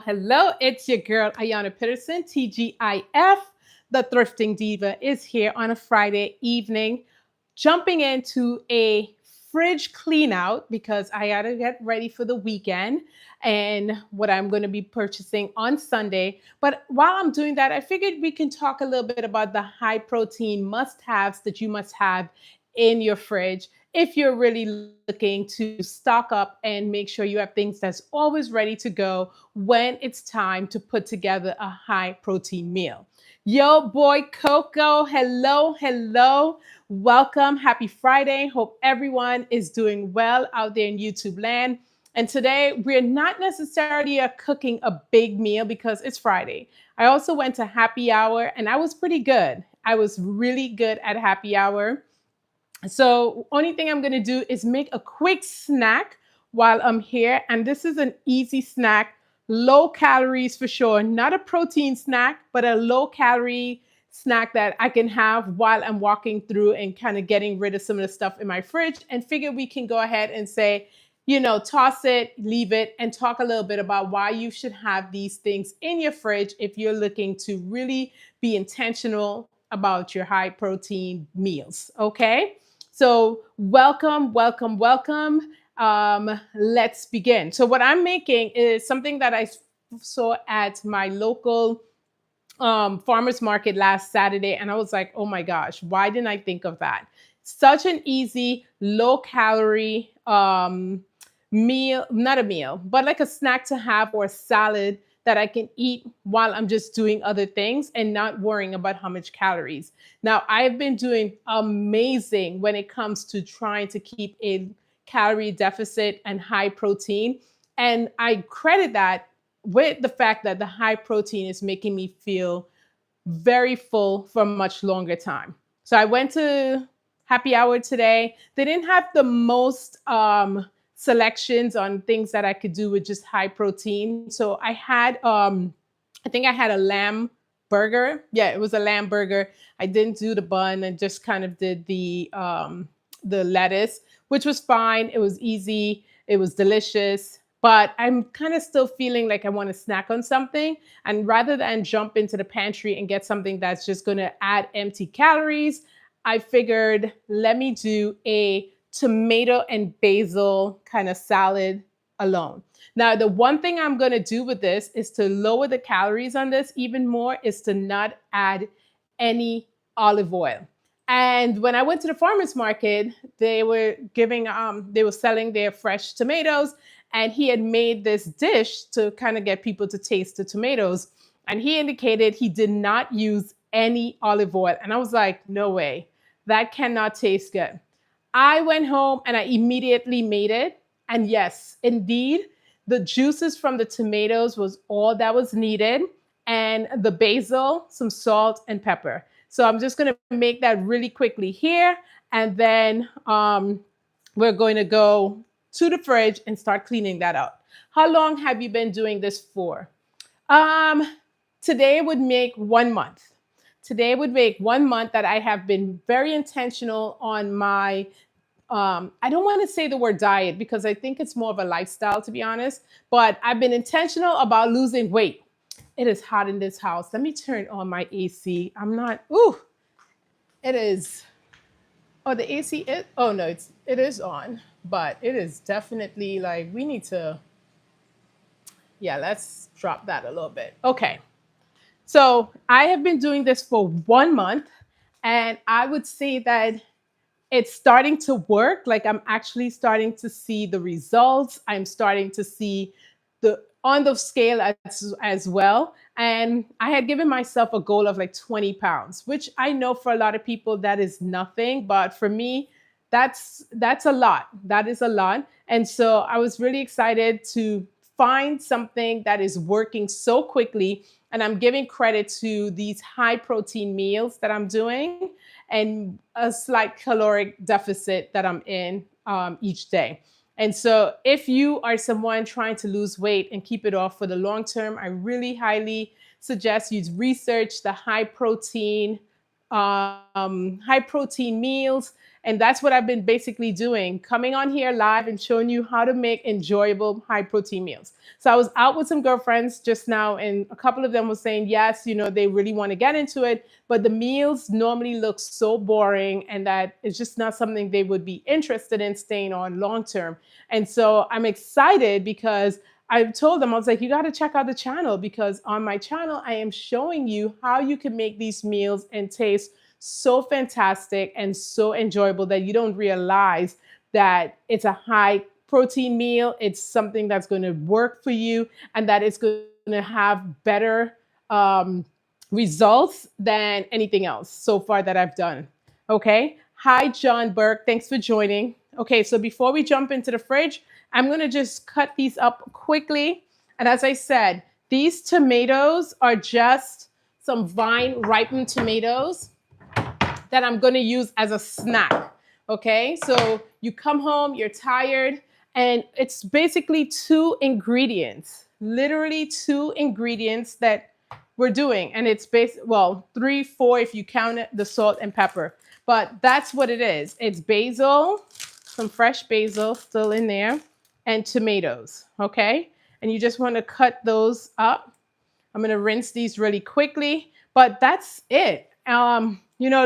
Hello. It's your girl, Ayana Peterson, TGIF. The Thrifting Diva is here on a Friday evening, jumping into a fridge clean out because I got to get ready for the weekend and what I'm going to be purchasing on Sunday. But while I'm doing that, I figured we can talk a little bit about the high protein must haves that you must have in your fridge if you're really looking to stock up and make sure you have things that's always ready to go when it's time to put together a high protein meal. Yo, boy Coco, hello, hello. Welcome. Happy Friday. Hope everyone is doing well out there in YouTube land. And today we're not necessarily cooking a big meal because it's Friday. I also went to happy hour and I was pretty good. I was really good at happy hour. So only thing I'm going to do is make a quick snack while I'm here. And this is an easy snack, low calories for sure, not a protein snack, but a low calorie snack that I can have while I'm walking through and kind of getting rid of some of the stuff in my fridge, and figure we can go ahead and say, toss it, leave it, and talk a little bit about why you should have these things in your fridge if you're looking to really be intentional about your high protein meals. Okay. So, welcome, welcome, welcome. Let's begin. So, what I'm making is something that I saw at my local farmers market last Saturday, and I was like, oh my gosh, why didn't I think of that? Such an easy, low calorie meal, not a meal, but like a snack to have or a salad that I can eat while I'm just doing other things and not worrying about how much calories. Now, I've been doing amazing when it comes to trying to keep a calorie deficit and high protein. And I credit that with the fact that the high protein is making me feel very full for a much longer time. So I went to happy hour today. They didn't have the most selections on things that I could do with just high protein. So I think I had a lamb burger. Yeah, it was a lamb burger. I didn't do the bun and just kind of did the lettuce, which was fine. It was easy. It was delicious. But I'm kind of still feeling like I want to snack on something. And rather than jump into the pantry and get something that's just going to add empty calories, I figured let me do a tomato and basil kind of salad alone. Now, the one thing I'm going to do with this is to lower the calories on this even more, is to not add any olive oil. And when I went to the farmers market, they were selling their fresh tomatoes, and he had made this dish to kind of get people to taste the tomatoes. And he indicated he did not use any olive oil. And I was like, no way, that cannot taste good. I went home and I immediately made it. And yes, indeed, the juices from the tomatoes was all that was needed, and the basil, some salt and pepper. So I'm just going to make that really quickly here. And then we're going to go to the fridge and start cleaning that out. How long have you been doing this for? Um, Today would make 1 month. Today would make 1 month that I have been very intentional on my I don't want to say the word diet because I think it's more of a lifestyle, to be honest, but I've been intentional about losing weight. It is hot in this house. Let me turn on my AC. I'm not, ooh, it is. Oh, the AC is, oh no, it is on, but it is definitely like, we need to, yeah, let's drop that a little bit. Okay. So I have been doing this for 1 month, and I would say that it's starting to work. Like, I'm actually starting to see the results. I'm starting to see the on the scale as well. And I had given myself a goal of like 20 pounds, which I know for a lot of people that is nothing, but for me, that's a lot. That is a lot. And so I was really excited to find something that is working so quickly. And I'm giving credit to these high protein meals that I'm doing and a slight caloric deficit that I'm in each day. And so, if you are someone trying to lose weight and keep it off for the long term, I really highly suggest you research the high protein high protein meals. And that's what I've been basically doing, coming on here live and showing you how to make enjoyable high protein meals. So I was out with some girlfriends just now, and a couple of them were saying, yes, they really want to get into it, but the meals normally look so boring and that it's just not something they would be interested in staying on long term. And so I'm excited because I told them, I was like, you got to check out the channel, because on my channel, I am showing you how you can make these meals and taste so fantastic and so enjoyable that you don't realize that it's a high protein meal. It's something that's going to work for you and that it's going to have better results than anything else so far that I've done. Okay. Hi, John Burke. Thanks for joining. Okay. So before we jump into the fridge, I'm going to just cut these up quickly. And as I said, these tomatoes are just some vine ripened tomatoes that I'm going to use as a snack. Okay. So you come home, you're tired, and it's basically two ingredients, literally two ingredients that we're doing. And it's well, 3, 4 if you count it, the salt and pepper. But that's what it is. It's basil, some fresh basil still in there, and tomatoes. Okay. And you just want to cut those up. I'm going to rinse these really quickly, but that's it.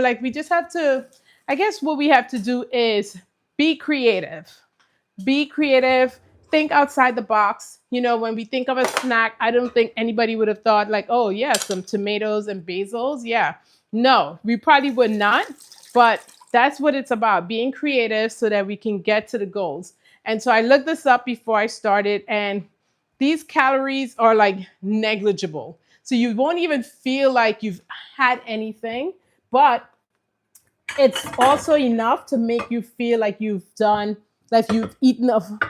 Like we just have to, I guess what we have to do is be creative. Be creative, think outside the box. When we think of a snack, I don't think anybody would have thought like, oh yeah, some tomatoes and basils. Yeah. No, we probably would not, but that's what it's about, being creative so that we can get to the goals. And so I looked this up before I started, and these calories are like negligible. So you won't even feel like you've had anything, but it's also enough to make you feel like you've eaten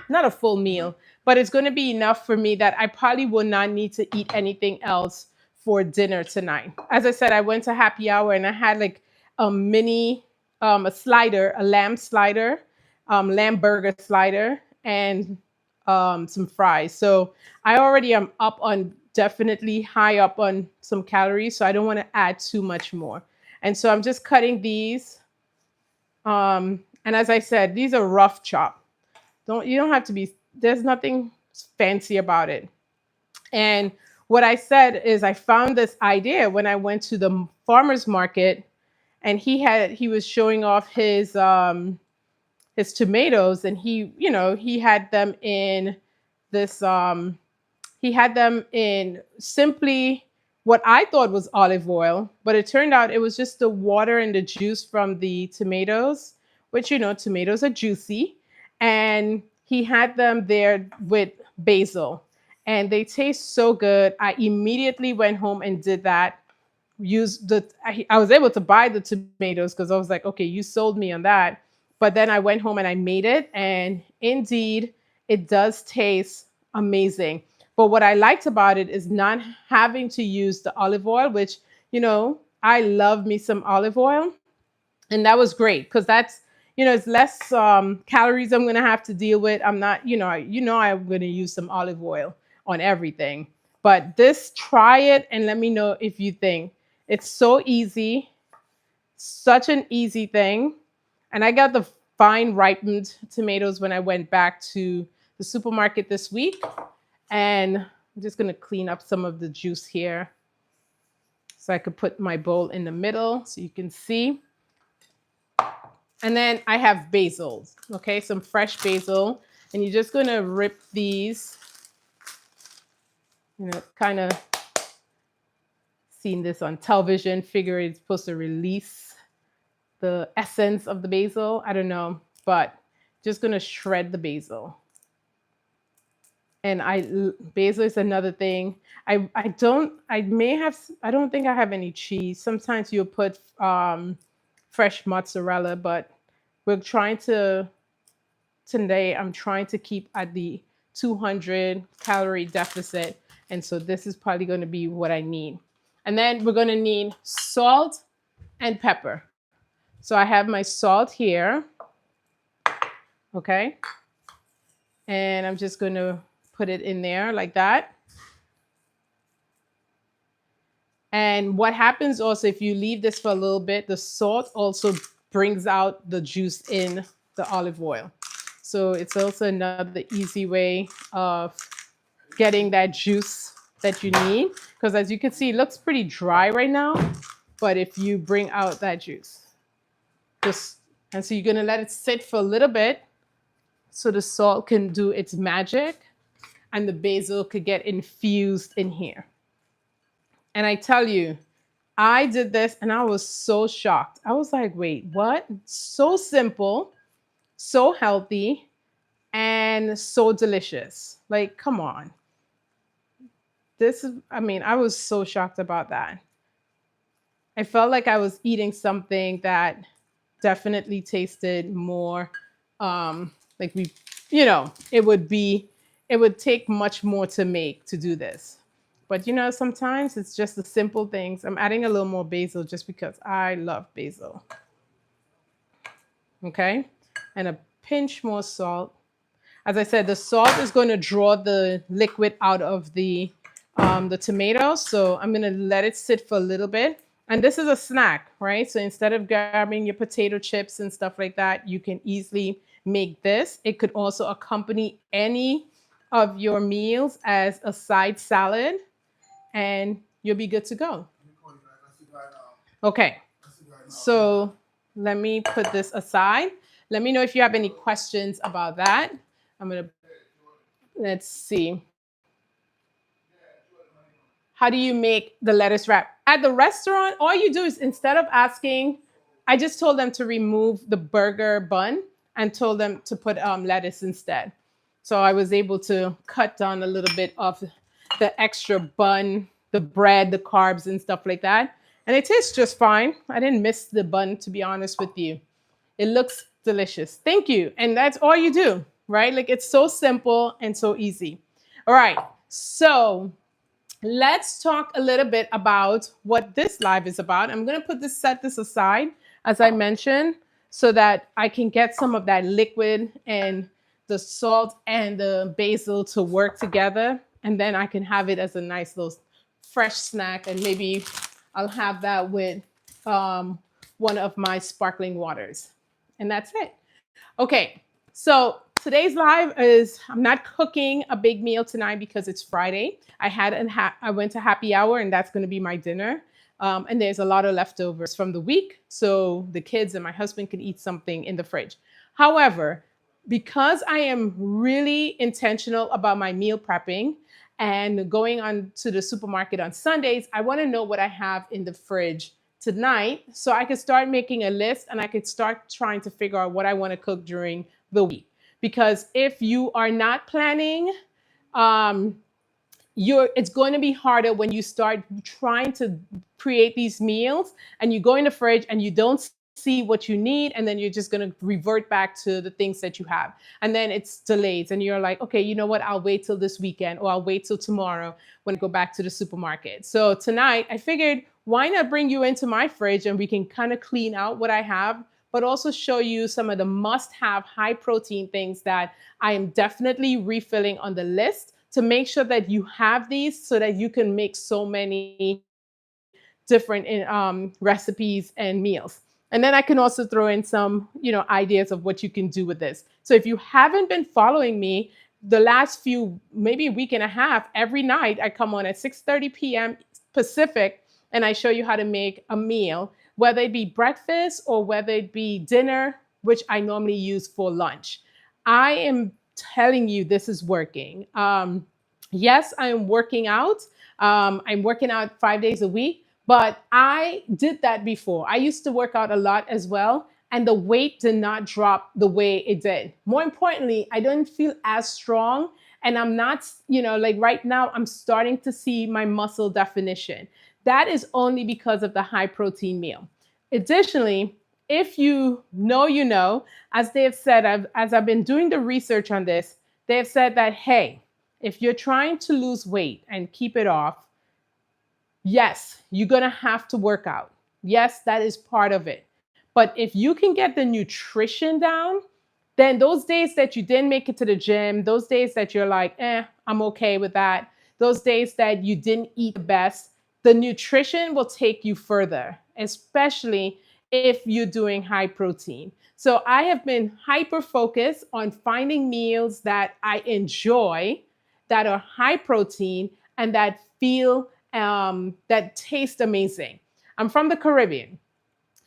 not a full meal, but it's going to be enough for me that I probably will not need to eat anything else for dinner tonight. As I said, I went to happy hour and I had like a mini, a slider, a lamb slider, lamb burger slider, and some fries. So I already am up on, definitely high up on some calories. So I don't want to add too much more. And so I'm just cutting these. And as I said, these are rough chop. You don't have to be, there's nothing fancy about it. And what I said is I found this idea when I went to the farmer's market, and he was showing off his tomatoes, and he had them in this he had them in simply what I thought was olive oil, but it turned out it was just the water and the juice from the tomatoes, which, tomatoes are juicy. And he had them there with basil, and they taste so good. I immediately went home and did that. I was able to buy the tomatoes because I was like, okay, you sold me on that. But then I went home and I made it, and indeed, it does taste amazing. But what I liked about it is not having to use the olive oil, which, I love me some olive oil. And that was great because that's, it's less calories I'm going to have to deal with. I'm not, I'm going to use some olive oil on everything. But try it and let me know if you think. It's so easy, such an easy thing. And I got the fine ripened tomatoes when I went back to the supermarket this week. And I'm just going to clean up some of the juice here so I could put my bowl in the middle so you can see. And then I have basils, okay, some fresh basil. And you're just going to rip these, kind of seen this on television, figure it's supposed to release the essence of the basil. I don't know, but just going to shred the basil. And basil is another thing. I don't think I have any cheese. Sometimes you'll put fresh mozzarella, but today I'm trying to keep at the 200 calorie deficit. And so this is probably going to be what I need. And then we're going to need salt and pepper. So I have my salt here. Okay. And I'm just going to put it in there like that. And what happens also if you leave this for a little bit, the salt also brings out the juice in the olive oil. So it's also another easy way of getting that juice that you need. Because as you can see, it looks pretty dry right now. But if you bring out that juice, just and so you're gonna let it sit for a little bit so the salt can do its magic and the basil could get infused in here. And I tell you, I did this and I was so shocked. I was like, wait, what? So simple, so healthy, and so delicious. Like, come on. This is, I mean, I was so shocked about that. I felt like I was eating something that definitely tasted more like we, it would take much more to make to do this. But sometimes it's just the simple things. I'm adding a little more basil just because I love basil. Okay. And a pinch more salt. As I said, the salt is going to draw the liquid out of the tomato. So I'm going to let it sit for a little bit. And this is a snack, right? So instead of grabbing your potato chips and stuff like that, you can easily make this. It could also accompany any of your meals as a side salad, and you'll be good to go. Okay, so let me put this aside. Let me know if you have any questions about that. Let's see. How do you make the lettuce wrap? At the restaurant, all you do is instead of asking, I just told them to remove the burger bun and told them to put lettuce instead. So I was able to cut down a little bit of the extra bun, the bread, the carbs, and stuff like that. And it tastes just fine. I didn't miss the bun, to be honest with you. It looks delicious. Thank you. And that's all you do, right? Like it's so simple and so easy. All right. So let's talk a little bit about what this live is about. I'm going to set this aside, as I mentioned, so that I can get some of that liquid and the salt and the basil to work together. And then I can have it as a nice little fresh snack. And maybe I'll have that with one of my sparkling waters. And that's it. Okay, so today's live is I'm not cooking a big meal tonight because it's Friday. I went to happy hour and that's going to be my dinner. And there's a lot of leftovers from the week, so the kids and my husband can eat something in the fridge. However, because I am really intentional about my meal prepping and going on to the supermarket on Sundays, I want to know what I have in the fridge tonight so I could start making a list and I could start trying to figure out what I want to cook during the week. Because if you are not planning, it's going to be harder when you start trying to create these meals and you go in the fridge and you don't see what you need, and then you're just going to revert back to the things that you have, and then it's delays and you're like, okay, you know what, I'll wait till this weekend or I'll wait till tomorrow when I go back to the supermarket. So tonight I figured, why not bring you into my fridge and we can kind of clean out what I have, but also show you some of the must-have high protein things that I am definitely refilling on the list to make sure that you have these so that you can make so many different recipes and meals. And then I can also throw in some, ideas of what you can do with this. So if you haven't been following me the last few, maybe a week and a half, every night I come on at 6:30 p.m. Pacific and I show you how to make a meal, whether it be breakfast or whether it be dinner, which I normally use for lunch. I am telling you, this is working. Yes, I am working out. I'm working out 5 days a week, but I did that before. I used to work out a lot as well, and the weight did not drop the way it did. More importantly, I don't feel as strong, and I'm not, like right now, I'm starting to see my muscle definition. That is only because of the high protein meal. Additionally, if as they have said, as I've been doing the research on this, they have said that, hey, if you're trying to lose weight and keep it off, yes, you're going to have to work out. Yes, that is part of it. But if you can get the nutrition down, then those days that you didn't make it to the gym, those days that you're like, I'm okay with that, those days that you didn't eat the best, the nutrition will take you further, especially if you're doing high protein. So I have been hyper focused on finding meals that I enjoy, that are high protein, and that feel that taste amazing. I'm from the Caribbean.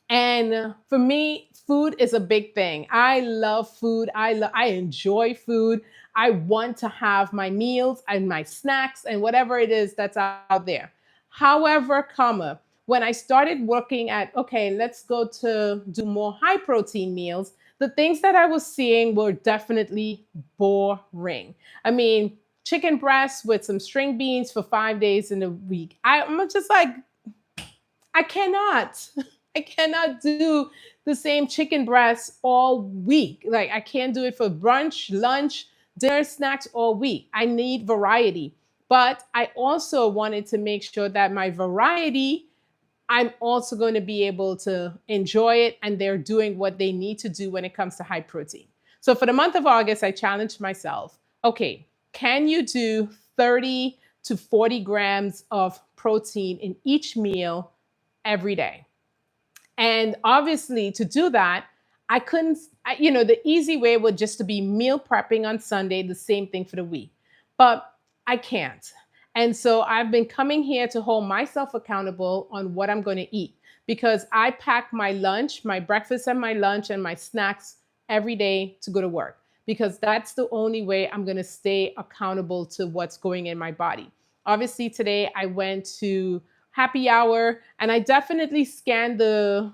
And for me, food is a big thing. I love food. I enjoy food. I want to have my meals and my snacks and whatever it is that's out there. However, comma, when I started working at, okay, let's go to do more high protein meals, the things that I was seeing were definitely boring. I mean, chicken breasts with some string beans for 5 days in a week. I'm just like, I cannot. I cannot do the same chicken breast all week. Like I can't do it for brunch, lunch, dinner, snacks all week. I need variety. But I also wanted to make sure that my variety, I'm also going to be able to enjoy it and they're doing what they need to do when it comes to high protein. So for the month of August, I challenged myself, okay, can you do 30 to 40 grams of protein in each meal every day? And obviously, to do that, I couldn't, the easy way would just to be meal prepping on Sunday, the same thing for the week. But I can't. And so I've been coming here to hold myself accountable on what I'm going to eat because I pack my lunch, my breakfast and my lunch and my snacks every day to go to work because that's the only way I'm going to stay accountable to what's going in my body. Obviously, today I went to happy hour and I definitely scanned the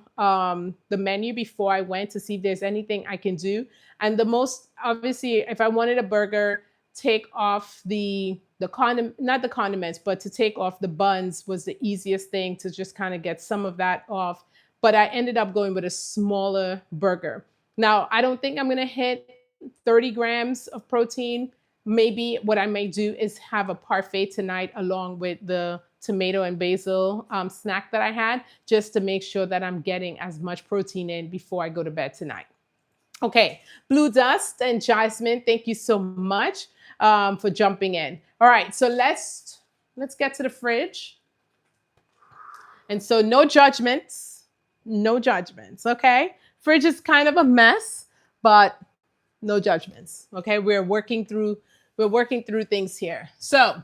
menu before I went to see if there's anything I can do. And the most obviously, if I wanted a burger, take off not the condiments, but to take off the buns was the easiest thing to just kind of get some of that off. But I ended up going with a smaller burger. Now, I don't think I'm going to hit 30 grams of protein. Maybe what I may do is have a parfait tonight along with the tomato and basil snack that I had, just to make sure that I'm getting as much protein in before I go to bed tonight. Okay, Blue Dust and Jasmine, thank you so much for jumping in. All right, so let's get to the fridge. And so no judgments, no judgments, okay? Fridge is kind of a mess, but no judgments, okay? We're working through things here. So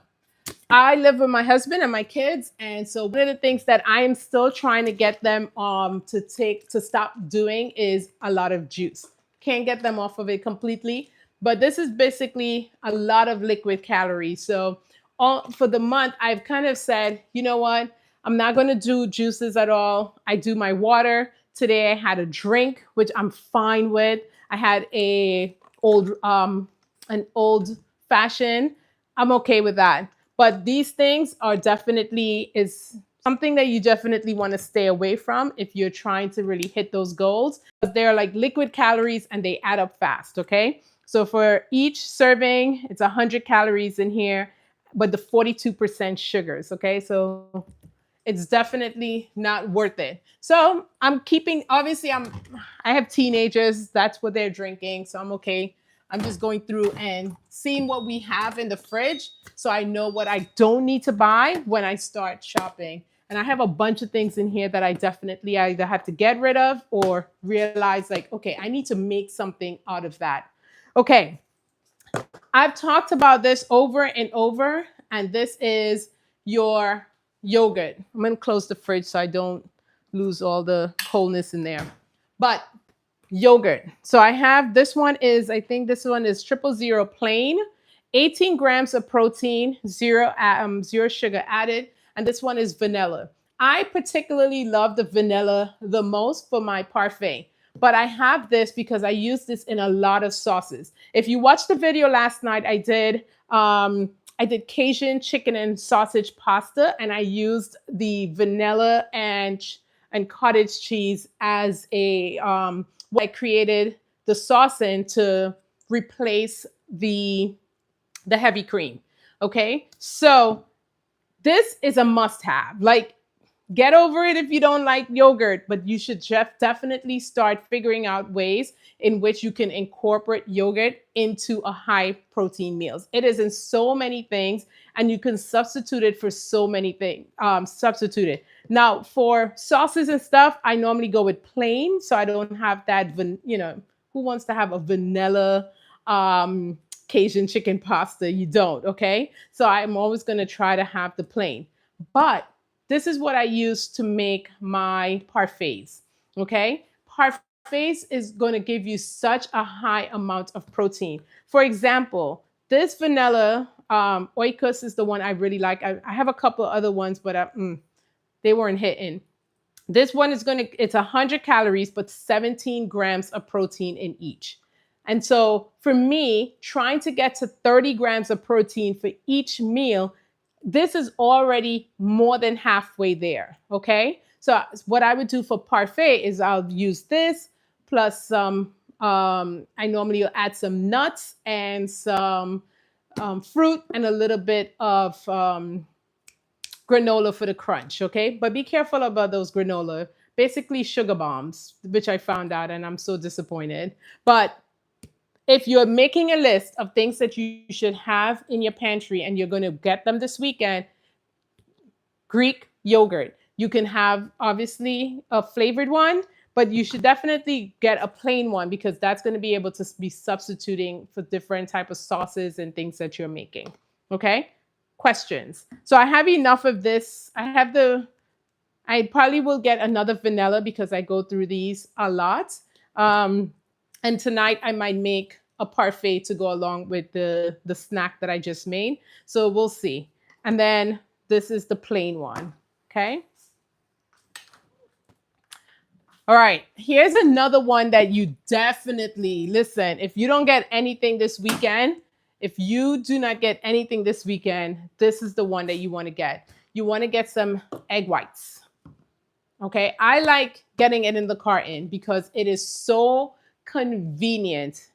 I live with my husband and my kids, and so one of the things that I am still trying to get them to stop doing is a lot of juice. Can't get them off of it completely, but this is basically a lot of liquid calories. So for the month, I've kind of said, you know what? I'm not going to do juices at all. I do my water. Today I had a drink, which I'm fine with. I had an old fashioned. I'm okay with that. But these things are definitely is something that you definitely want to stay away from if you're trying to really hit those goals. They're like liquid calories and they add up fast, okay? So for each serving, it's 100 calories in here, but the 42% sugars, okay? So it's definitely not worth it. So I'm keeping, obviously I have teenagers, that's what they're drinking, so I'm okay. I'm just going through and seeing what we have in the fridge so I know what I don't need to buy when I start shopping. And I have a bunch of things in here that I definitely either have to get rid of or realize like, okay, I need to make something out of that. Okay, I've talked about this over and over, and this is your yogurt. I'm going to close the fridge so I don't lose all the coldness in there. But yogurt. So I have I think this one is 000 plain, 18 grams of protein, zero sugar added. And this one is vanilla. I particularly love the vanilla the most for my parfait. But I have this because I use this in a lot of sauces. If you watched the video last night, I did Cajun chicken and sausage pasta, and I used the vanilla and cottage cheese as I created the sauce in to replace the heavy cream. Okay, so this is a must-have. Like Get over it if you don't like yogurt, but you should definitely start figuring out ways in which you can incorporate yogurt into a high protein meals. It is in so many things, and you can substitute it for so many things. Substitute it. Now, for sauces and stuff, I normally go with plain, so I don't have that. Who wants to have a vanilla Cajun chicken pasta? You don't, okay? So I'm always going to try to have the plain. But this is what I use to make my parfaits. Okay, parfaits is going to give you such a high amount of protein. For example, this vanilla oikos is the one I really like. I have a couple of other ones, but they weren't hitting. This one is it's 100 calories, but 17 grams of protein in each. And so for me, trying to get to 30 grams of protein for each meal, this is already more than halfway there. Okay. So what I would do for parfait is I'll use this plus some, I normally will add some nuts and some fruit and a little bit of granola for the crunch, okay? But be careful about those granola. Basically sugar bombs, which I found out and I'm so disappointed. But if you're making a list of things that you should have in your pantry and you're going to get them this weekend, Greek yogurt. You can have obviously a flavored one, but you should definitely get a plain one because that's going to be able to be substituting for different type of sauces and things that you're making. Okay? Questions. So I have enough of this. I probably will get another vanilla because I go through these a lot. And tonight I might make a parfait to go along with the snack that I just made. So we'll see. And then this is the plain one. Okay. All right. Here's another one that you definitely listen. If you don't get anything this weekend, if you do not get anything this weekend, this is the one that you want to get. You want to get some egg whites. Okay. I like getting it in the carton because it is so convenient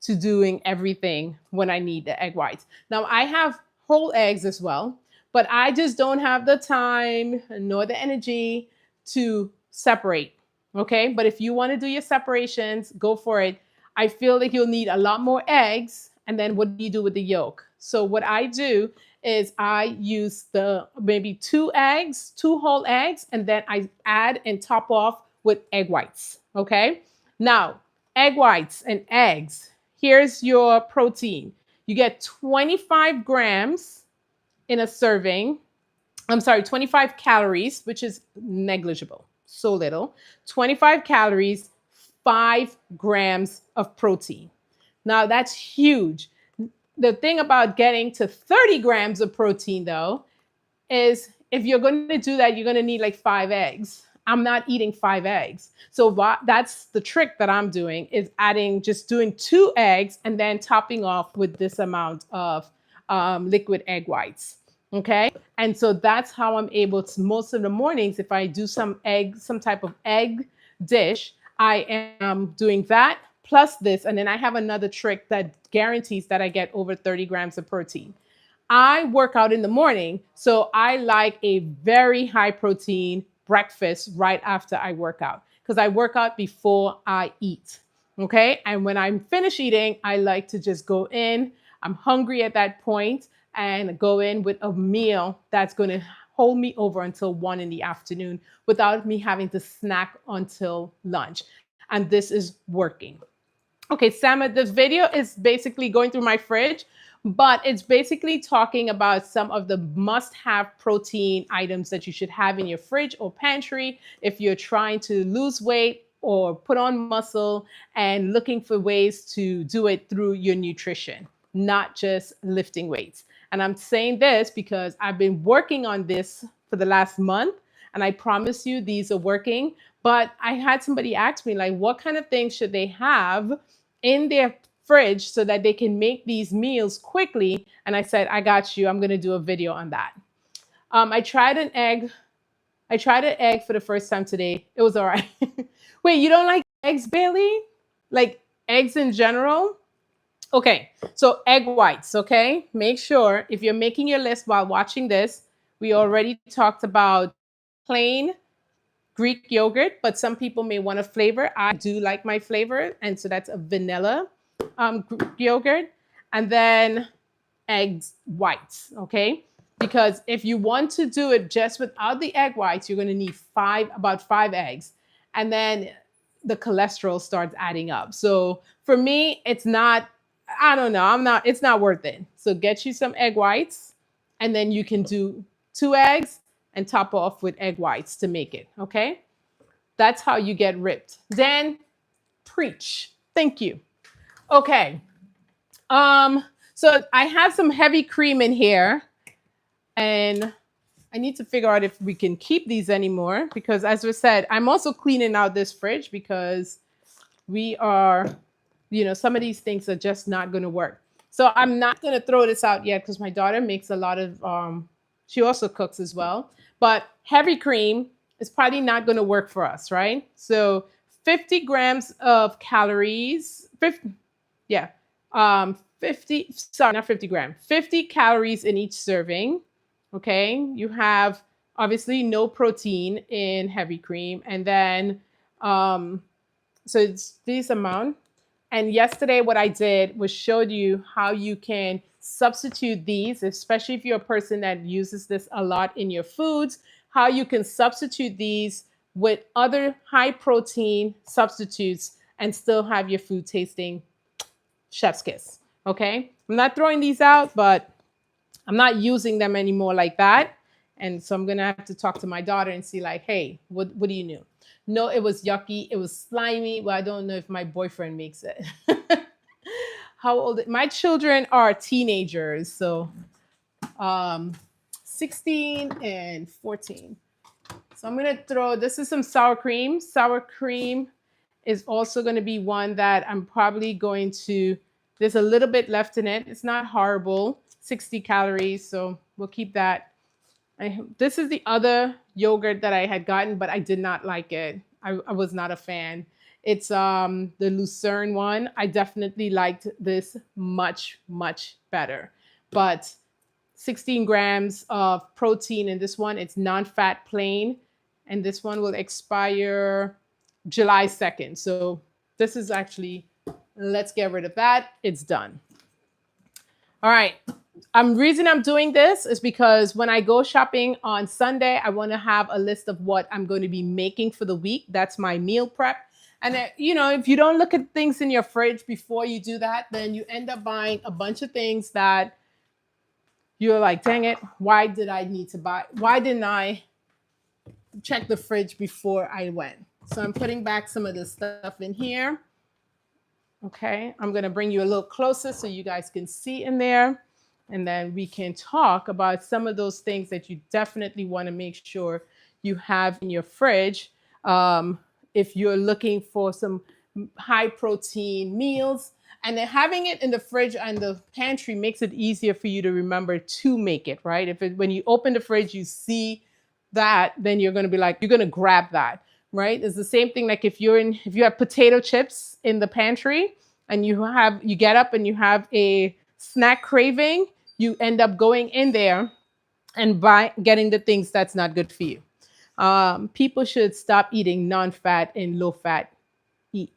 to doing everything when I need the egg whites. Now I have whole eggs as well, but I just don't have the time nor the energy to separate. Okay. But if you want to do your separations, go for it. I feel like you'll need a lot more eggs. And then what do you do with the yolk? So what I do is I use maybe two whole eggs, and then I add and top off with egg whites. Okay. Now, egg whites and eggs. Here's your protein. You get 25 grams in a serving. 25 calories, which is negligible, so little. 25 calories, 5 grams of protein. Now that's huge. The thing about getting to 30 grams of protein, though, is if you're going to do that, you're going to need like 5 eggs. I'm not eating 5 eggs. So that's the trick that I'm doing is just doing 2 eggs and then topping off with this amount of liquid egg whites. Okay. And so that's how I'm able to, most of the mornings, if I do some type of egg dish, I am doing that plus this. And then I have another trick that guarantees that I get over 30 grams of protein. I work out in the morning, so I like a very high protein breakfast right after I work out because I work out before I eat. Okay. And when I'm finished eating, I like to just go in. I'm hungry at that point and go in with a meal that's going to hold me over until 1 in the afternoon without me having to snack until lunch. And this is working. Okay, Sama, this video is basically going through my fridge, but it's basically talking about some of the must-have protein items that you should have in your fridge or pantry if you're trying to lose weight or put on muscle and looking for ways to do it through your nutrition, not just lifting weights. And I'm saying this because I've been working on this for the last month, and I promise you these are working. But I had somebody ask me, like, what kind of things should they have in their fridge so that they can make these meals quickly? And I said, I got you. I'm going to do a video on that. I tried an egg for the first time today. It was all right. Wait, you don't like eggs, Bailey? Like eggs in general? Okay, so egg whites, okay? Make sure if you're making your list while watching this, we already talked about plain Greek yogurt, but some people may want a flavor. I do like my flavor, and so that's a vanilla Greek yogurt, and then eggs whites. Okay, because if you want to do it just without the egg whites, you're going to need about five eggs, and then the cholesterol starts adding up. So for me, it's not. I don't know. I'm not. It's not worth it. So get you some egg whites, and then you can do two eggs and top off with egg whites to make it. Okay, that's how you get ripped. Then preach. Thank you. Okay. So I have some heavy cream in here, and I need to figure out if we can keep these anymore because, as we said, I'm also cleaning out this fridge because we are, some of these things are just not going to work. So I'm not going to throw this out yet because my daughter makes a lot of, she also cooks as well. But heavy cream is probably not going to work for us, right? So 50 grams of calories, 50, yeah, 50, sorry, not 50 grams, 50 calories in each serving. Okay, you have obviously no protein in heavy cream, and then so it's this amount. And yesterday, what I did was showed you how you can substitute these, especially if you're a person that uses this a lot in your foods, how you can substitute these with other high protein substitutes and still have your food tasting chef's kiss. Okay, I'm not throwing these out, but I'm not using them anymore like that. And so I'm gonna have to talk to my daughter and see, like, hey, what do you know? No, it was yucky, it was slimy. Well, I don't know if my boyfriend makes it. How old? My children are teenagers, so 16 and 14. So I'm gonna throw, this is some sour cream. Sour cream is also gonna be one that I'm probably going to, there's a little bit left in it. It's not horrible, 60 calories, so we'll keep that. This is the other yogurt that I had gotten, but I did not like it. I was not a fan. It's the Lucerne one. I definitely liked this much, much better. But 16 grams of protein in this one. It's non-fat plain. And this one will expire July 2nd. So this is actually, let's get rid of that. It's done. All right. Reason I'm doing this is because when I go shopping on Sunday, I want to have a list of what I'm going to be making for the week. That's my meal prep. And if you don't look at things in your fridge before you do that, then you end up buying a bunch of things that you're like, dang it, why did I need to buy? Why didn't I check the fridge before I went? So I'm putting back some of this stuff in here. Okay, I'm going to bring you a little closer so you guys can see in there. And then we can talk about some of those things that you definitely want to make sure you have in your fridge. If you're looking for some high protein meals, and then having it in the fridge and the pantry makes it easier for you to remember to make it, right? When you open the fridge, you see that, then you're going to be like, you're going to grab that, right? It's the same thing. Like if you have potato chips in the pantry and you get up and you have a snack craving, you end up going in there and getting the things that's not good for you. People should stop eating non-fat and low-fat. Eat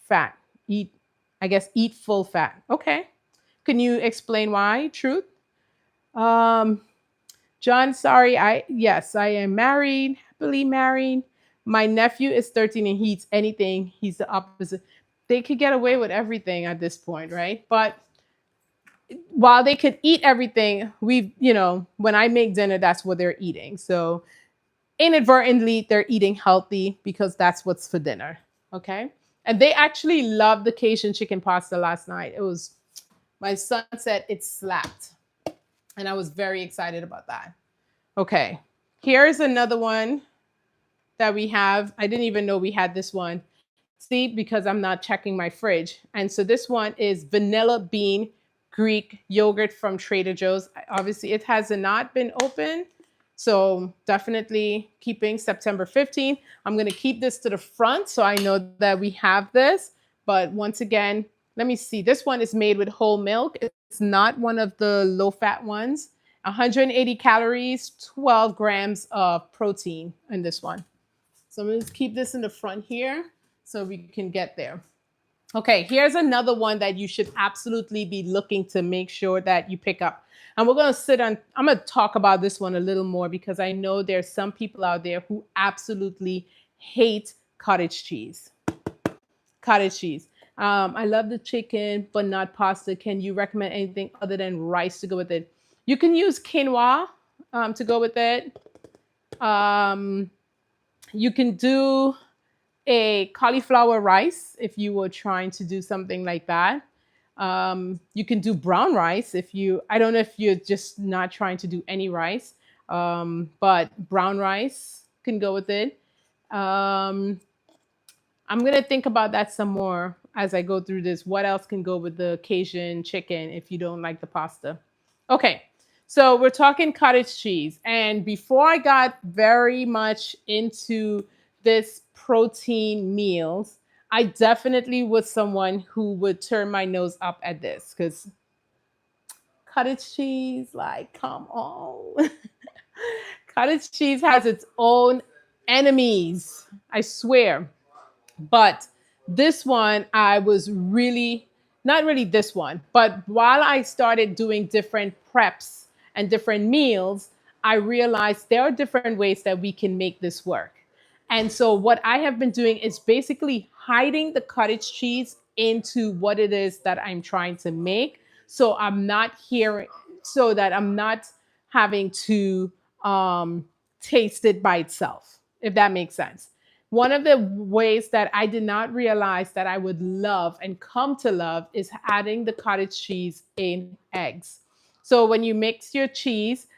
fat. Eat full fat. Okay. Can you explain why? Truth? John, sorry. Yes, I am married, happily married. My nephew is 13 and he eats anything. He's the opposite. They could get away with everything at this point, right? But while they could eat everything, when I make dinner, that's what they're eating. So inadvertently, they're eating healthy because that's what's for dinner. Okay. And they actually loved the Cajun chicken pasta last night. My son said it slapped. And I was very excited about that. Okay. Here's another one that we have. I didn't even know we had this one. See, because I'm not checking my fridge. And so this one is vanilla bean Greek yogurt from Trader Joe's. Obviously, it has not been open. So definitely keeping September 15th. I'm going to keep this to the front so I know that we have this. But once again, let me see. This one is made with whole milk. It's not one of the low-fat ones. 180 calories, 12 grams of protein in this one. So I'm going to keep this in the front here so we can get there. Okay, here's another one that you should absolutely be looking to make sure that you pick up. And we're going to I'm going to talk about this one a little more because I know there's some people out there who absolutely hate cottage cheese. Cottage cheese. I love the chicken, but not pasta. Can you recommend anything other than rice to go with it? You can use quinoa to go with it. Um, you can do a cauliflower rice if you were trying to do something like that. You can do brown rice if you, I don't know if you're just not trying to do any rice, but brown rice can go with it. Um, I'm gonna think about that some more as I go through this. What else can go with the Cajun chicken if you don't like the pasta? Okay, so we're talking cottage cheese. And before I got very much into this protein meals, I definitely was someone who would turn my nose up at this because cottage cheese, like, come on. Cottage cheese has its own enemies, I swear. But this one, I was really, not really this one, but while I started doing different preps and different meals, I realized there are different ways that we can make this work. And so, what I have been doing is basically hiding the cottage cheese into what it is that I'm trying to make. So, so that I'm not having to um, taste it by itself, if that makes sense. One of the ways that I did not realize that I would love and come to love is adding the cottage cheese in eggs. So when you mix your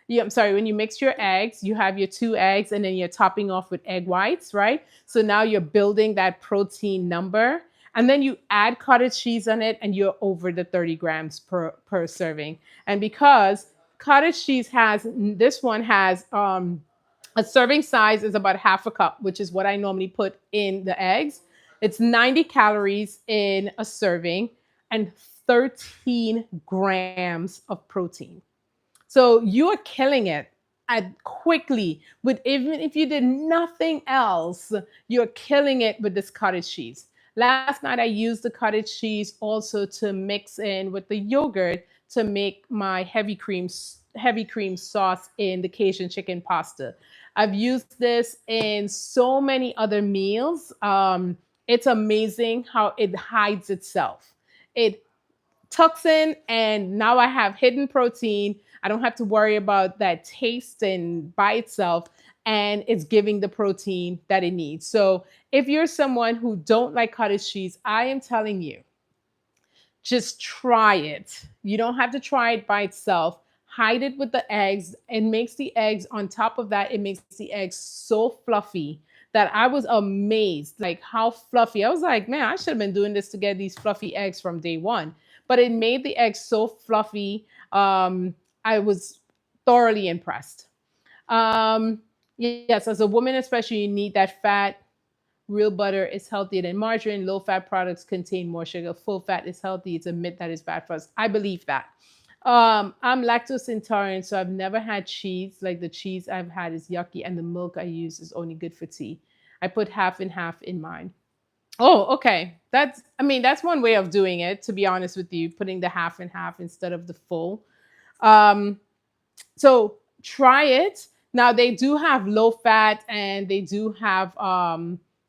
when you mix your eggs, you have your two eggs and then you're topping off with egg whites, right? So now you're building that protein number. And then you add cottage cheese on it and you're over the 30 grams per serving. And because cottage cheese this one has, a serving size is about half a cup, which is what I normally put in the eggs. It's 90 calories in a serving and 13 grams of protein. So you are killing it quickly with, even if you did nothing else, you're killing it with this cottage cheese. Last night I used the cottage cheese also to mix in with the yogurt to make my heavy cream sauce in the Cajun chicken pasta. I've used this in so many other meals. It's amazing how it hides itself. It tucks in, and now I have hidden protein. I don't have to worry about that taste and by itself, and it's giving the protein that it needs. So if you're someone who don't like cottage cheese, I am telling you, just try it. You don't have to try it by itself. Hide it with the eggs. It makes the eggs, on top of that, it makes the eggs so fluffy that I was amazed, like how fluffy. I was like, man, I should have been doing this to get these fluffy eggs from day one. But it made the eggs so fluffy. I was thoroughly impressed. Yes, as a woman, especially, you need that fat. Real butter is healthier than margarine. Low fat products contain more sugar. Full fat is healthy. It's a myth that is bad for us. I believe that. I'm lactose intolerant, so I've never had cheese. Like, the cheese I've had is yucky, and the milk I use is only good for tea. I put half and half in mine. Oh, okay. That's one way of doing it, to be honest with you, putting the half and half instead of the full. Um, so try it. Now they do have low fat and they do have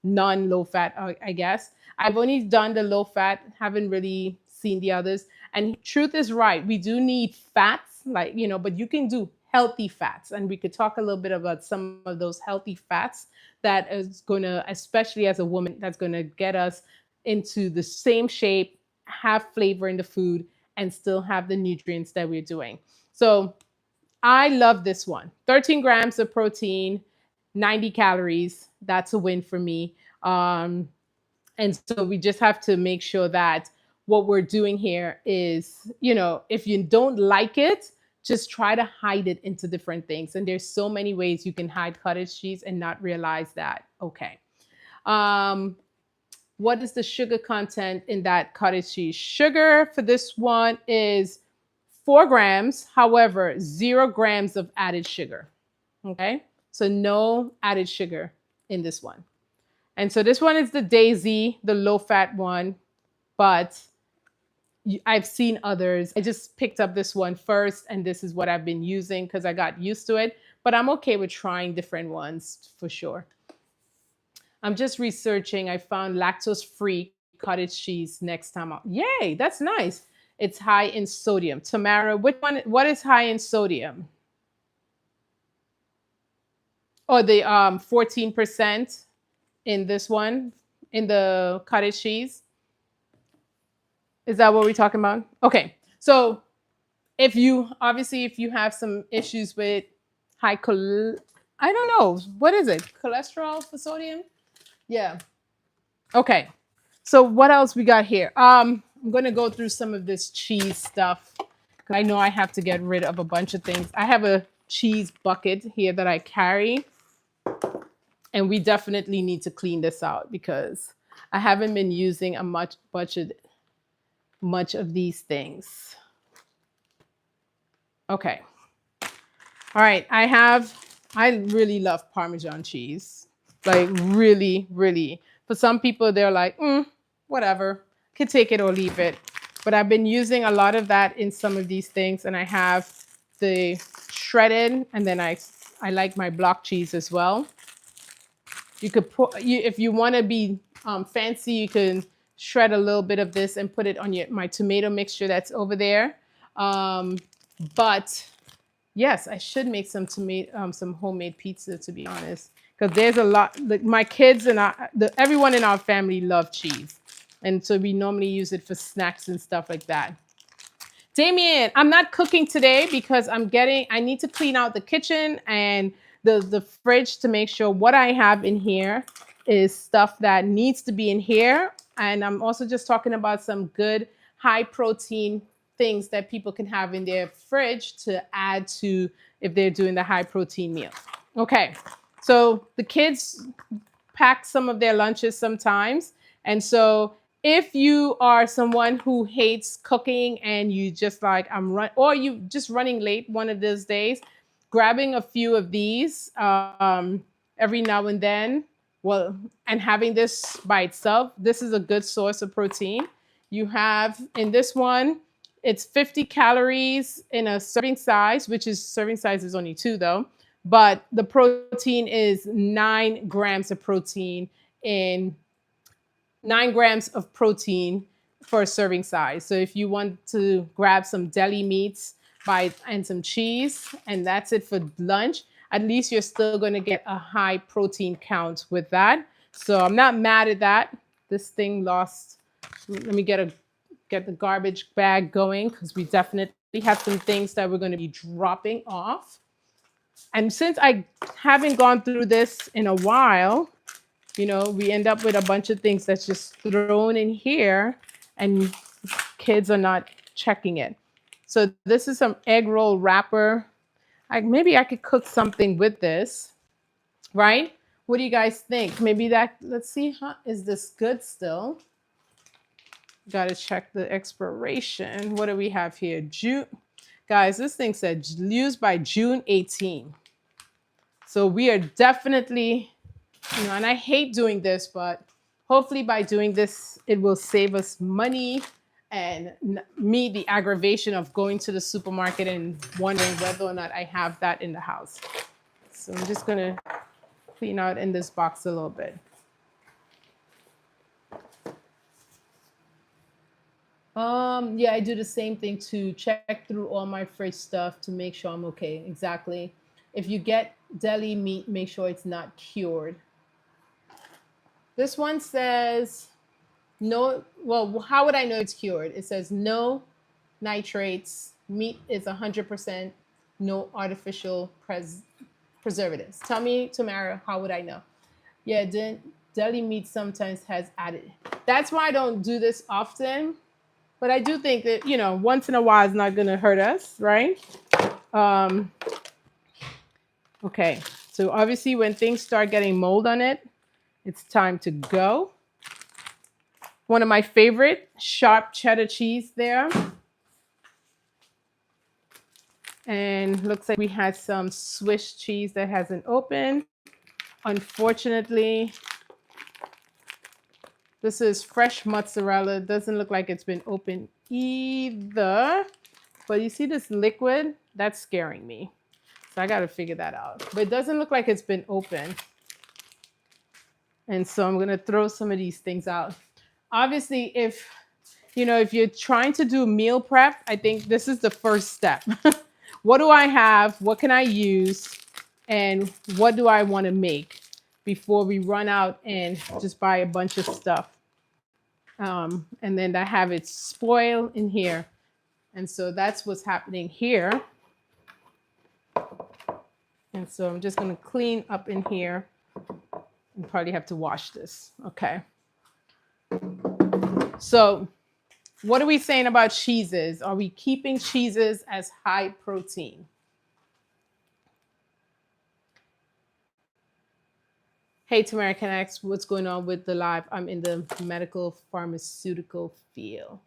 non-low fat, I guess. I've only done the low fat, haven't really seen the others. And truth is right, we do need fats, like, but you can do healthy fats. And we could talk a little bit about some of those healthy fats that is going to, especially as a woman, that's going to get us into the same shape, have flavor in the food, and still have the nutrients that we're doing. So I love this one. 13 grams of protein, 90 calories. That's a win for me. And so we just have to make sure that what we're doing here is, if you don't like it, just try to hide it into different things. And there's so many ways you can hide cottage cheese and not realize that. Okay. What is the sugar content in that cottage cheese? Sugar for this one is 4 grams, however, 0 grams of added sugar. Okay, so no added sugar in this one. And so this one is the Daisy, the low fat one, but I've seen others. I just picked up this one first, and this is what I've been using because I got used to it. But I'm okay with trying different ones for sure. I'm just researching. I found lactose-free cottage cheese next time out. Yay, that's nice. It's high in sodium. Tamara, which one? What is high in sodium? Or the 14% in this one, in the cottage cheese. Is that what we're talking about? Okay. So if you have some issues with high I don't know, what is it? Cholesterol for sodium? Yeah. Okay. So what else we got here? I'm gonna go through some of this cheese stuff because I know I have to get rid of a bunch of things. I have a cheese bucket here that I carry, and we definitely need to clean this out because I haven't been using much of these things. Okay. All right. I really love Parmesan cheese. Like really, really. For some people, they're like, whatever, could take it or leave it. But I've been using a lot of that in some of these things, and I have the shredded, and then I like my block cheese as well. You could put, if you want to be fancy, you can shred a little bit of this and put it on my tomato mixture that's over there. But yes, I should make some homemade pizza, to be honest, because there's a lot. Like my kids and everyone in our family love cheese, and so we normally use it for snacks and stuff like that. Damien, I'm not cooking today because I need to clean out the kitchen and the fridge to make sure what I have in here is stuff that needs to be in here. And I'm also just talking about some good high protein things that people can have in their fridge to add to if they're doing the high protein meal. Okay, so the kids pack some of their lunches sometimes. And so if you are someone who hates cooking and you just like, or you just running late one of those days, grabbing a few of these every now and then, and having this by itself, this is a good source of protein. You have in this one, it's 50 calories in a serving size, serving size is only 2 though, but the protein is 9 grams of protein in 9 grams of protein for a serving size. So if you want to grab some deli meats and some cheese, and that's it for lunch, at least you're still going to get a high protein count with that. So I'm not mad at that. This thing lost. Let me get the garbage bag going because we definitely have some things that we're going to be dropping off. And since I haven't gone through this in a while, we end up with a bunch of things that's just thrown in here and kids are not checking it. So this is some egg roll wrapper. Maybe I could cook something with this, right? What do you guys think? Maybe let's see, is this good still? Got to check the expiration. What do we have here? Guys, this thing said used by June 18. So we are definitely, and I hate doing this, but hopefully by doing this, it will save us money and me the aggravation of going to the supermarket and wondering whether or not I have that in the house. So I'm just going to clean out in this box a little bit. Yeah, I do the same thing to check through all my fridge stuff to make sure I'm okay. Exactly. If you get deli meat, make sure it's not cured. This one says no. Well, how would I know it's cured? It says no nitrates. Meat is 100% no artificial preservatives. Tell me, Tamara, how would I know? Yeah, deli meat sometimes has added. That's why I don't do this often. But I do think that, once in a while is not going to hurt us, right? Okay, so obviously when things start getting mold on it, it's time to go. One of my favorite, sharp cheddar cheese there. And looks like we had some Swiss cheese that hasn't opened. Unfortunately, this is fresh mozzarella. Doesn't look like it's been opened either. But you see this liquid? That's scaring me. So I got to figure that out. But it doesn't look like it's been opened. And so I'm going to throw some of these things out. Obviously, if you're trying to do meal prep, I think this is the first step. What do I have? What can I use? And what do I want to make before we run out and just buy a bunch of stuff? And then I have it spoil in here. And so that's what's happening here. And so I'm just going to clean up in here and probably have to wash this. Okay. So what are we saying about cheeses? Are we keeping cheeses as high protein? Hey, Tamara, can I ask what's going on with the live? I'm in the medical pharmaceutical field.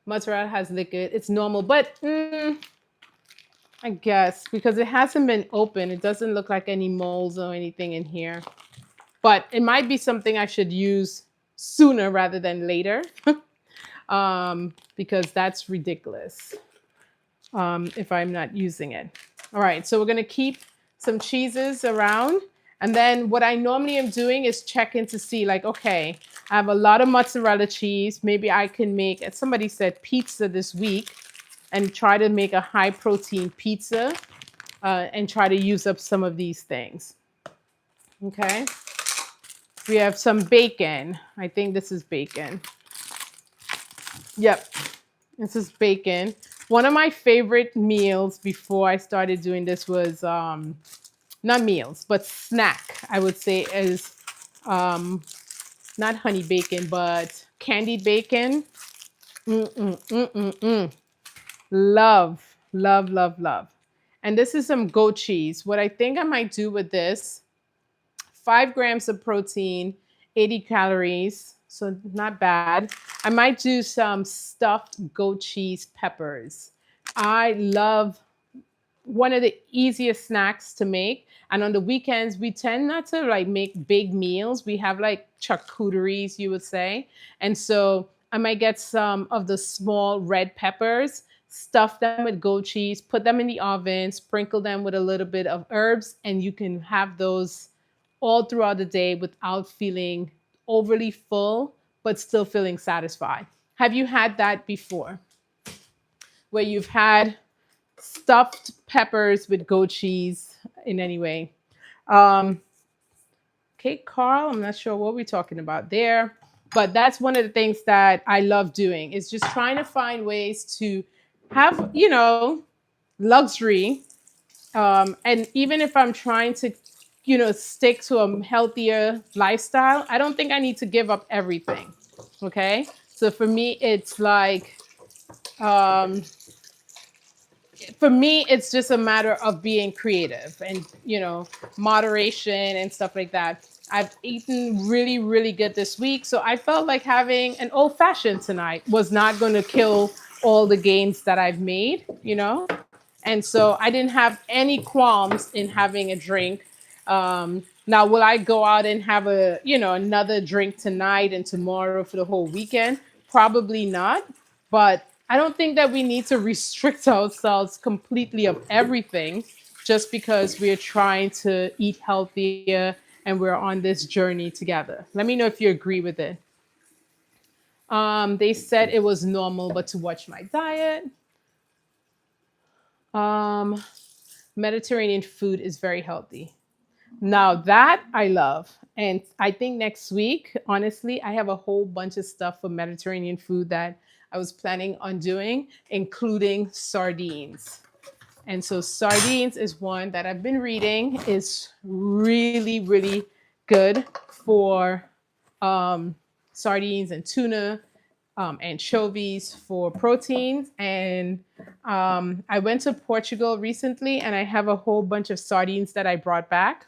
Mozzarella has liquid. It's normal, but I guess because it hasn't been open, it doesn't look like any molds or anything in here. But it might be something I should use sooner rather than later because that's ridiculous if I'm not using it. All right, so we're going to keep some cheeses around. And then what I normally am doing is checking to see like, okay, I have a lot of mozzarella cheese. Maybe I can make, as somebody said, pizza this week and try to make a high protein pizza and try to use up some of these things. Okay. We have some bacon. I think this is bacon. Yep. This is bacon. One of my favorite meals before I started doing this was not meals, but snack, I would say, is not honey bacon, but candied bacon. Love, love, love, love. And this is some goat cheese. What I think I might do with this, 5 grams of protein, 80 calories, so not bad. I might do some stuffed goat cheese peppers. I love one of the easiest snacks to make. And on the weekends, we tend not to like make big meals. We have like charcuteries, you would say. And so I might get some of the small red peppers, stuff them with goat cheese, put them in the oven, sprinkle them with a little bit of herbs, and you can have those all throughout the day without feeling overly full, but still feeling satisfied. Have you had that before? Where you've had stuffed peppers with goat cheese in any way. Okay, Carl, I'm not sure what we're talking about there, but that's one of the things that I love doing is just trying to find ways to have, luxury. And even if I'm trying to, stick to a healthier lifestyle, I don't think I need to give up everything. Okay. So for me, it's like, it's just a matter of being creative and, moderation and stuff like that. I've eaten really, really good this week. So I felt like having an old fashioned tonight was not going to kill all the gains that I've made, And so I didn't have any qualms in having a drink. Now, will I go out and have another drink tonight and tomorrow for the whole weekend? Probably not. But I don't think that we need to restrict ourselves completely of everything just because we're trying to eat healthier and we're on this journey together. Let me know if you agree with it. They said it was normal, but to watch my diet. Mediterranean food is very healthy. Now that I love. And I think next week, honestly, I have a whole bunch of stuff for Mediterranean food that I was planning on doing, including sardines. And so sardines is one that I've been reading is really, really good for sardines and tuna, anchovies for proteins. And I went to Portugal recently and I have a whole bunch of sardines that I brought back.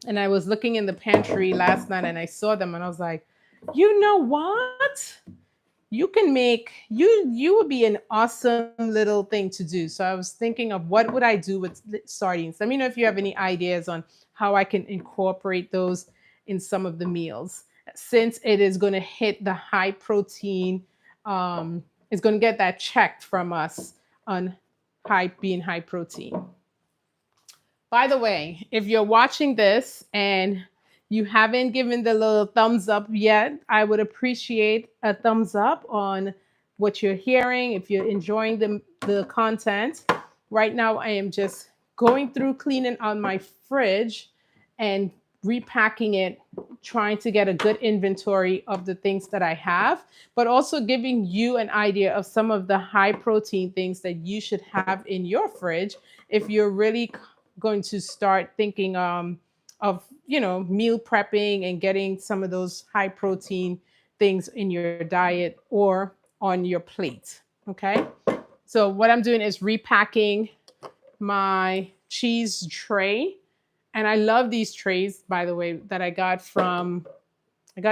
And I was looking in the pantry last night and I saw them and I was like, you know what? you can make you would be an awesome little thing to do. So I was thinking of what would I do with sardines. Let me know if you have any ideas on how I can incorporate those in some of the meals, since it is going to hit the high protein. It's going to get that checked from us on being high protein. By the way, if you're watching this and you haven't given the little thumbs up yet, I would appreciate a thumbs up on what you're hearing. If you're enjoying the content, right now I am just going through cleaning out my fridge and repacking it, trying to get a good inventory of the things that I have, but also giving you an idea of some of the high protein things that you should have in your fridge if you're really going to start thinking of meal prepping and getting some of those high protein things in your diet or on your plate. Okay, so what I'm doing is repacking my cheese tray, and I love these trays, by the way, that I got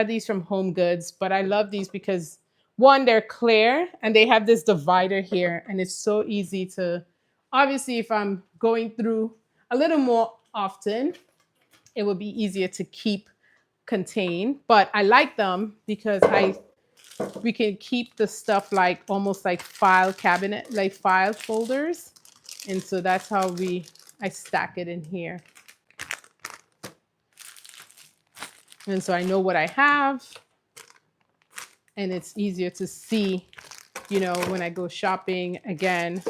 these from Home Goods, but I love these because one, they're clear and they have this divider here, and it's so easy to, obviously, if I'm going through a little more often, it would be easier to keep contained. But I like them because we can keep the stuff like almost like file cabinet, like file folders. And so that's how I stack it in here. And so I know what I have, and it's easier to see, when I go shopping again,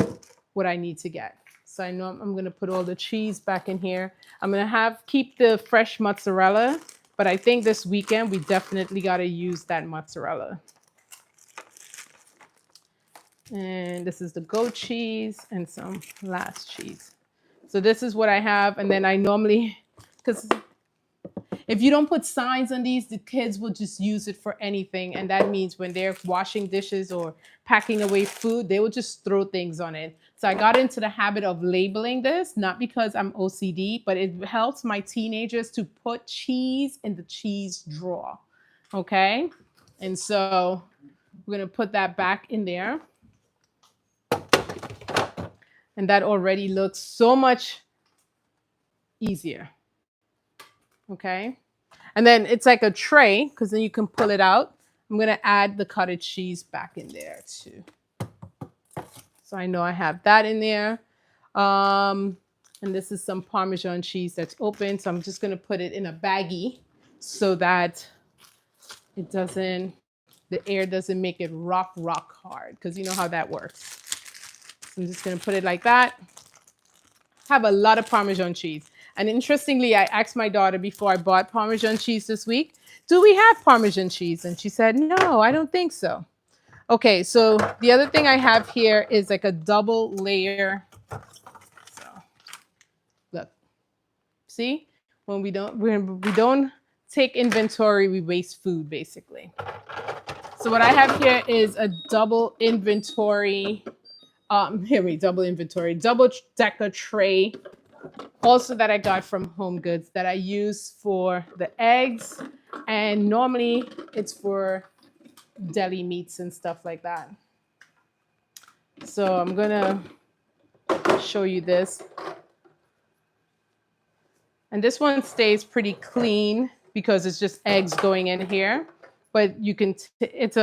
what I need to get. So I know I'm going to put all the cheese back in here. I'm going to keep the fresh mozzarella, but I think this weekend we definitely got to use that mozzarella. And this is the goat cheese and some last cheese. So this is what I have. And then I normally, because if you don't put signs on these, the kids will just use it for anything. And that means when they're washing dishes or packing away food, they will just throw things on it. So I got into the habit of labeling this, not because I'm OCD, but it helps my teenagers to put cheese in the cheese drawer. Okay? And so we're going to put that back in there. And that already looks so much easier. Okay? And then it's like a tray, because then you can pull it out. I'm going to add the cottage cheese back in there too. So I know I have that in there. And this is some Parmesan cheese that's open. So I'm just going to put it in a baggie so that the air doesn't make it rock hard, because you know how that works. So I'm just going to put it like that. I have a lot of Parmesan cheese. And interestingly, I asked my daughter before I bought Parmesan cheese this week, do we have Parmesan cheese? And she said, no, I don't think so. Okay, so the other thing I have here is like a double layer. So look, see, when we don't take inventory, we waste food basically. So what I have here is a double inventory, double decker tray, also that I got from Home Goods, that I use for the eggs, and normally it's for deli meats and stuff like that. So I'm gonna show you this. And this one stays pretty clean because it's just eggs going in here, but it's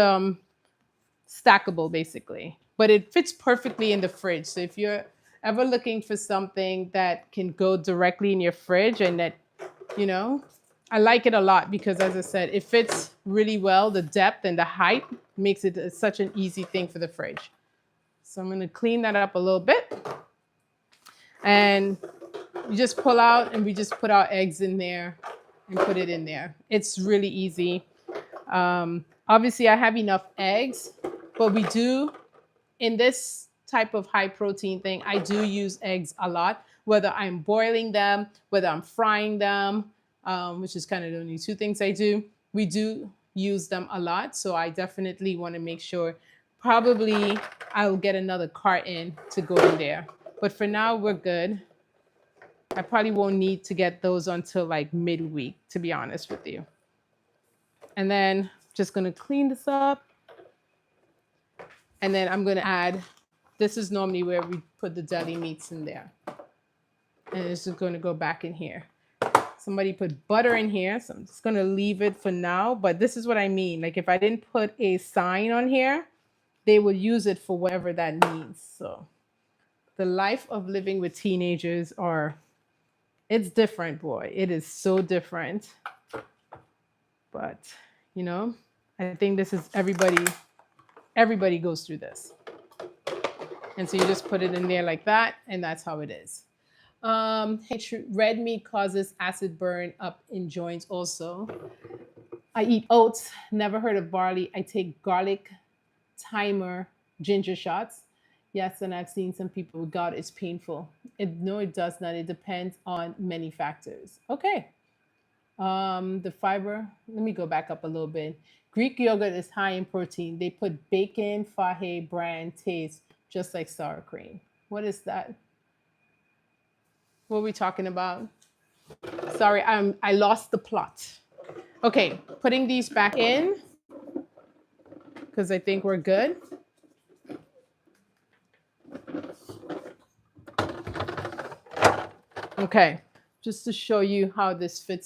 stackable basically, but it fits perfectly in the fridge. So if you're ever looking for something that can go directly in your fridge, and that, I like it a lot because, as I said, it fits really well. The depth and the height makes it such an easy thing for the fridge. So I'm going to clean that up a little bit. And you just pull out, and we just put our eggs in there and put it in there. It's really easy. Obviously, I have enough eggs, but we do, in this type of high protein thing, I do use eggs a lot, whether I'm boiling them, whether I'm frying them, which is kind of the only two things I do. We do use them a lot. So I definitely want to make sure, probably I'll get another carton to go in there. But for now, we're good. I probably won't need to get those until like midweek, to be honest with you. And then just going to clean this up. And then I'm going to add, this is normally where we put the deli meats in there. And it's just going to go back in here. Somebody put butter in here, so I'm just going to leave it for now. But this is what I mean. Like if I didn't put a sign on here, they would use it for whatever that means. So the life of living with teenagers it's different, boy. It is so different. But, you know, I think this is everybody goes through this. And so you just put it in there like that, and that's how it is. Red meat causes acid burn up in joints also. I eat oats, never heard of barley. I take garlic, thyme, ginger shots. Yes, and I've seen some people with gout, it's painful. No, it does not. It depends on many factors. Okay. The fiber, let me go back up a little bit. Greek yogurt is high in protein. They put bacon, faje, bran, taste, just like sour cream. What is that? What are we talking about? Sorry, I lost the plot. Okay, putting these back in because I think we're good. Okay, just to show you how this fits